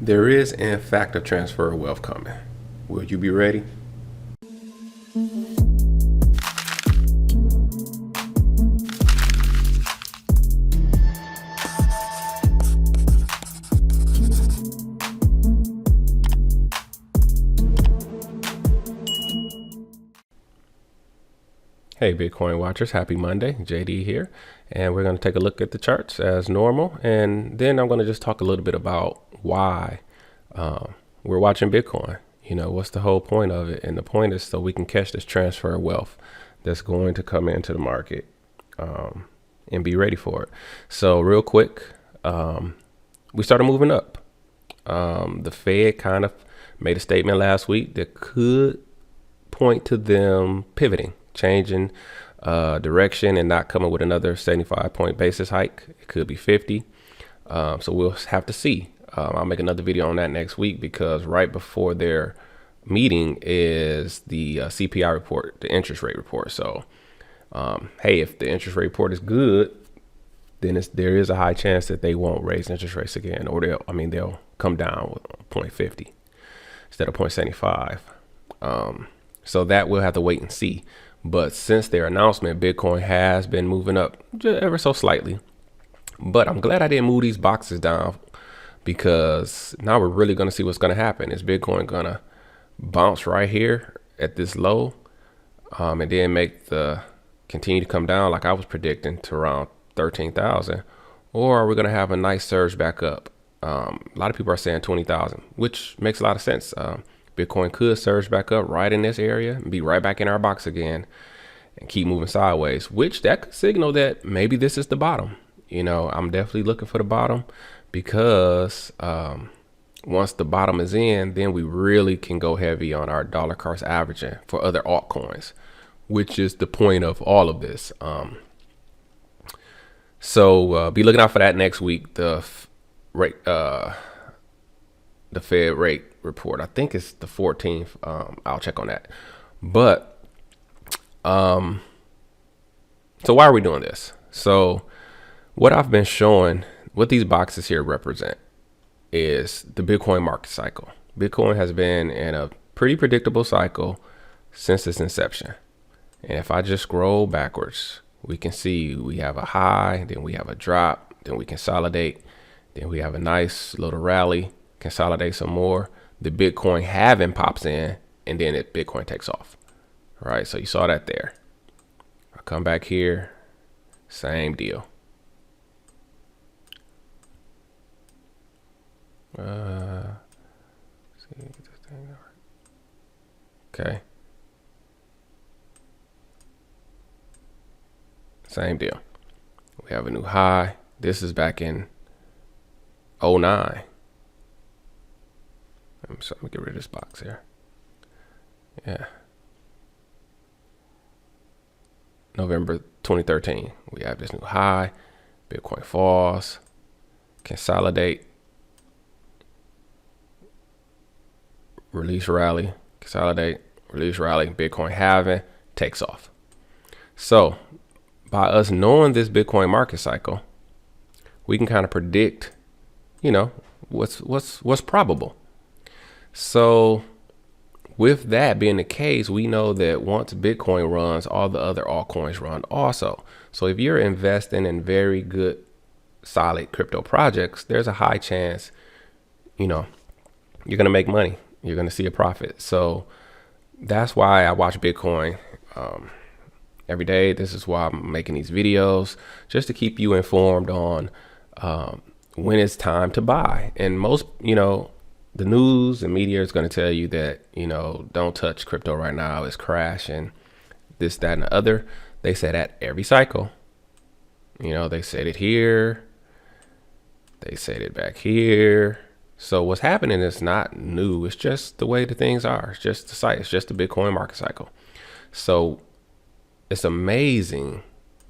There is, in fact, a transfer of wealth coming. Will you be ready? Hey Bitcoin watchers, happy Monday. JD here, and we're going to take a look at the charts as normal, and then I'm going to just talk a little bit about why we're watching Bitcoin. You know, what's the whole point of it? And the point is so we can catch this transfer of wealth that's going to come into the market and be ready for it. So real quick, we started moving up. The Fed kind of made a statement last week that could point to them pivoting, changing direction, and not coming with another 75-point basis hike. It could be 50. So we'll have to see. I'll make another video on that next week, because right before their meeting is the CPI report, the interest rate report. So, hey, if the interest rate report is good, then there is a high chance that they won't raise interest rates again, or they'll come down with 0.50 instead of 0.75. So that we'll have to wait and see. But since their announcement, Bitcoin has been moving up just ever so slightly. But I'm glad I didn't move these boxes down, because now we're really going to see what's going to happen. Is Bitcoin going to bounce right here at this low and then continue to come down like I was predicting to around 13,000? Or are we going to have a nice surge back up? A lot of people are saying 20,000, which makes a lot of sense. Bitcoin could surge back up right in this area and be right back in our box again and keep moving sideways, which that could signal that maybe this is the bottom. You know, I'm definitely looking for the bottom, because once the bottom is in, then we really can go heavy on our dollar cost averaging for other altcoins, which is the point of all of this. So be looking out for that next week. The Fed rate report, I think it's the 14th. I'll check on that. But so why are we doing this? So what I've been showing, what these boxes here represent, is the Bitcoin market cycle. Bitcoin has been in a pretty predictable cycle since its inception. And if I just scroll backwards, we can see we have a high, then we have a drop, then we consolidate, then we have a nice little rally, consolidate some more. The Bitcoin halving pops in, and then Bitcoin takes off. All right, so you saw that there. I come back here, same deal. Okay. Same deal. We have a new high. This is back in 09. So let me get rid of this box here. Yeah. November 2013. We have this new high. Bitcoin falls. Consolidate. Release rally. Consolidate. Release rally. Bitcoin halving. Takes off. So by us knowing this Bitcoin market cycle, we can kind of predict, you know, what's probable. So with that being the case, we know that once Bitcoin runs, all the other altcoins run also. So if you're investing in very good, solid crypto projects, there's a high chance, you know, you're going to make money. You're going to see a profit. So that's why I watch Bitcoin every day. This is why I'm making these videos, just to keep you informed on when it's time to buy. And most, you know, the news and media is going to tell you that, you know, don't touch crypto right now. It's crashing, this, that, and the other. They say that every cycle. You know, they said it here. They said it back here. So what's happening is not new. It's just the way the things are. It's just the site. It's just the Bitcoin market cycle. So it's amazing.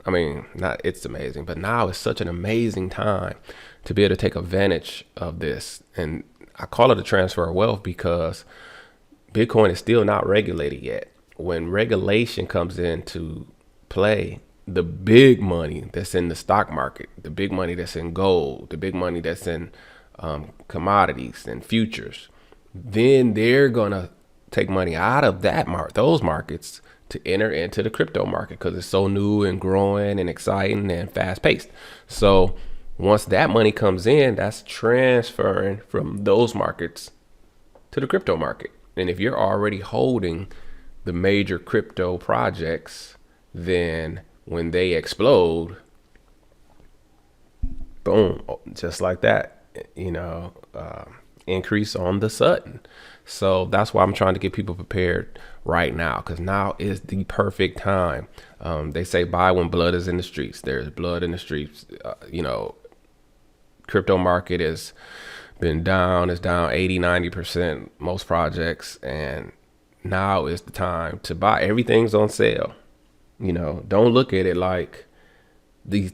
I mean, not it's amazing, but now it's such an amazing time to be able to take advantage of this. And I call it a transfer of wealth, because Bitcoin is still not regulated yet. When regulation comes into play, the big money that's in the stock market, the big money that's in gold, the big money that's in commodities and futures, then they're gonna take money out of those markets to enter into the crypto market because it's so new and growing and exciting and fast paced. So once that money comes in, that's transferring from those markets to the crypto market. And if you're already holding the major crypto projects, then when they explode, boom, just like that, increase on the sudden. So that's why I'm trying to get people prepared right now, because now is the perfect time. They say buy when blood is in the streets. There's blood in the streets. Crypto market has been down. It's down 80-90%, most projects. And now is the time to buy. Everything's on sale. Don't look at it like these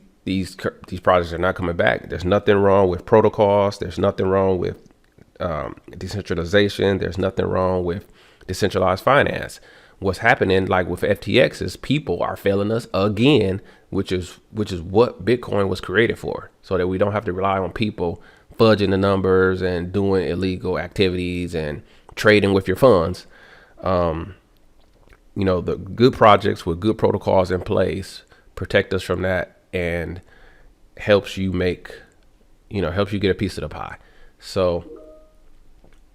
projects are not coming back. There's nothing wrong with protocols. There's nothing wrong with decentralization. There's nothing wrong with decentralized finance. What's happening, like with FTX, is people are failing us again, which is what Bitcoin was created for, so that we don't have to rely on people fudging the numbers and doing illegal activities and trading with your funds. The good projects with good protocols in place protect us from that and helps you get a piece of the pie. So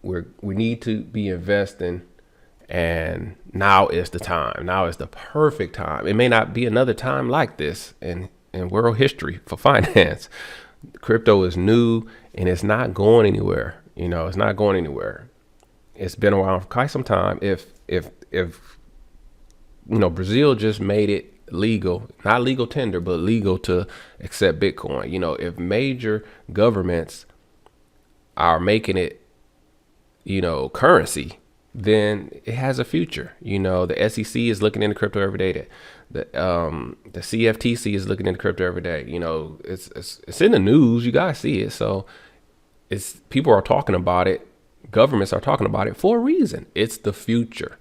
we need to be investing, and now is the time. Now is the perfect time. It may not be another time like this in world history for finance. Crypto is new and it's not going anywhere. It's not going anywhere. It's been around for quite some time. If Brazil just made it legal, not legal tender, but legal to accept Bitcoin. If major governments are making it, currency, then it has a future. The SEC is looking into crypto every day. The CFTC is looking into crypto every day. It's in the news. You guys see it. So people are talking about it. Governments are talking about it for a reason. It's the future.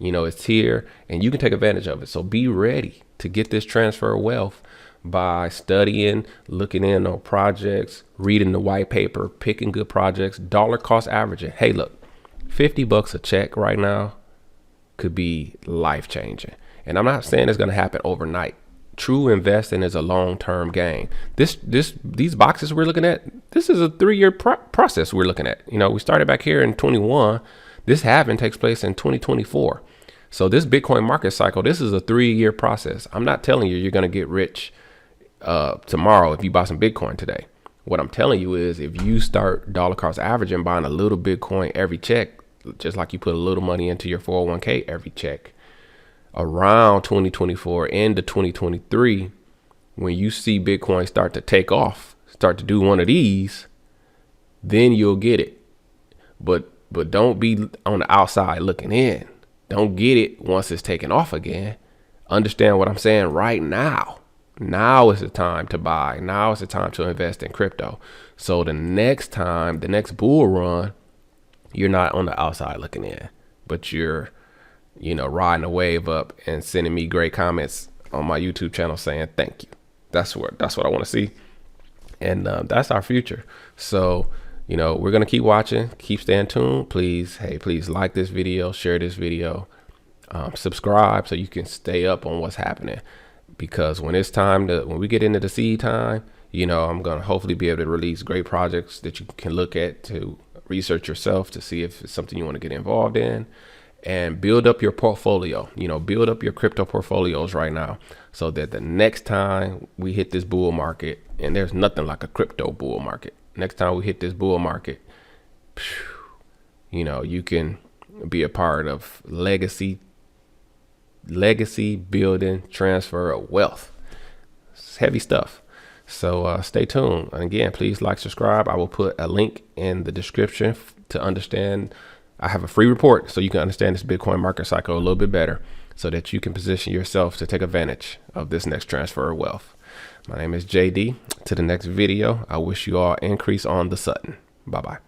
It's here and you can take advantage of it. So be ready to get this transfer of wealth by studying, looking in on projects, reading the white paper, picking good projects, dollar cost averaging. Hey, look, $50 a check right now could be life changing. And I'm not saying it's going to happen overnight. True investing is a long-term game. These boxes we're looking at, this is a 3-year process we're looking at. We started back here in 21. This halving takes place in 2024. So this Bitcoin market cycle, this is a 3-year process. I'm not telling you you're going to get rich tomorrow if you buy some Bitcoin today. What I'm telling you is if you start dollar cost averaging, buying a little Bitcoin every check, just like you put a little money into your 401k every check, around 2024 into 2023, when you see Bitcoin start to take off, start to do one of these, then you'll get it. But don't be on the outside looking in. Don't get it once it's taken off again. Understand what I'm saying right now. Now is the time to buy. Now is the time to invest in crypto. So the next time, the next bull run, you're not on the outside looking in, but you're, riding a wave up and sending me great comments on my YouTube channel saying thank you. That's what I want to see. And that's our future. So, we're going to keep watching, keep staying tuned. Please like this video, share this video, subscribe so you can stay up on what's happening. Because when we get into the seed time, I'm going to hopefully be able to release great projects that you can look at to research yourself to see if it's something you want to get involved in, and build up your portfolio. Build up your crypto portfolios right now so that the next time we hit this bull market, and there's nothing like a crypto bull market. Next time we hit this bull market, you can be a part of legacy building, transfer of wealth. It's heavy stuff. So stay tuned. And again, please like, subscribe. I will put a link in the description to understand. I have a free report so you can understand this Bitcoin market cycle a little bit better so that you can position yourself to take advantage of this next transfer of wealth. My name is JD. To the next video, I wish you all increase on the sudden. Bye-bye.